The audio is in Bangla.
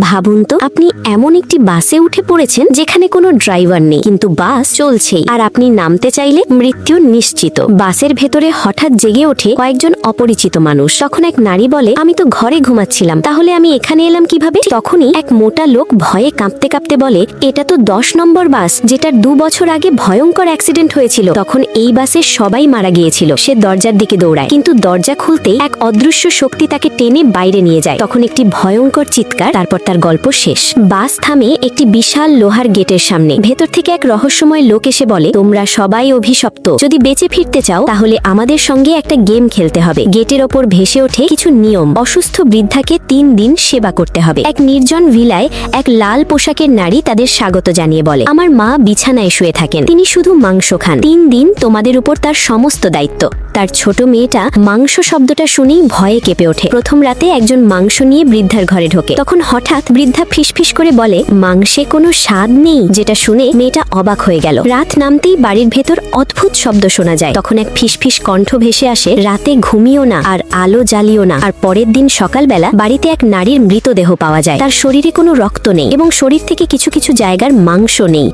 ভাবুন তো, আপনি এমন একটি বাসে উঠে পড়েছেন যেখানে কোনো ড্রাইভার নেই, কিন্তু বাস চলছেই, আর আপনি নামতে চাইলে মৃত্যু নিশ্চিত। বাসের ভেতরে হঠাৎ জেগে ওঠে কয়েকজন অপরিচিত মানুষ। তখন এক নারী বলে, আমি তো ঘরে ঘুমাচ্ছিলাম, তাহলে আমি এখানে এলাম কিভাবে? তখনই এক মোটা লোক ভয়ে কাঁপতে কাঁপতে বলে, এটা তো 10 নম্বর বাস, যেটার 2 বছর আগে ভয়ঙ্কর অ্যাক্সিডেন্ট হয়েছিল। তখন এই বাসে সবাই মারা গিয়েছিল। সে দরজার দিকে দৌড়ায়, কিন্তু দরজা খুলতেই এক অদৃশ্য শক্তি তাকে টেনে বাইরে নিয়ে যায়। তখন একটি ভয়ঙ্কর চিৎকার, তারপর তার গল্প শেষ। বাস থামে একটি বিশাল লোহার গেটের সামনে। ভেতর থেকে এক রহস্যময় লোক এসে বলে, তোমরা সবাই অভিশপ্ত, যদি বেঁচে ফিরতে চাও তাহলে আমাদের সঙ্গে একটা গেম খেলতে হবে। গেটের ওপর ভেসে ওঠে কিছু নিয়ম। অসুস্থ বৃদ্ধাকে 3 দিন সেবা করতে হবে। এক নির্জন ভিলায় এক লাল পোশাকের নারী তাদের স্বাগত জানিয়ে বলে, আমার মা বিছানায় শুয়ে থাকেন, তিনি শুধু মাংস খান। 3 দিন তোমাদের উপর তার সমস্ত দায়িত্ব। তার ছোট মেয়েটা মাংস শব্দটা শুনেই ভয়ে কেঁপে ওঠে। প্রথম রাতে একজন মাংস নিয়ে বৃদ্ধার ঘরে ঢোকে। তখন হঠাৎ বৃদ্ধা ফিসফিস করে বলে, মাংসে কোনো স্বাদ নেই। যেটা শুনে মেয়েটা অবাক হয়ে গেল। রাত নামতেই বাড়ির ভেতর অদ্ভুত শব্দ শোনা যায়। তখন এক ফিসফিস কণ্ঠ ভেসে আসে, রাতে ঘুমিও না আর আলো জ্বালিও না। আর পরের দিন সকালবেলা বাড়িতে এক নারীর মৃতদেহ পাওয়া যায়। তার শরীরে কোনো রক্ত নেই এবং শরীর থেকে কিছু কিছু জায়গার মাংস নেই।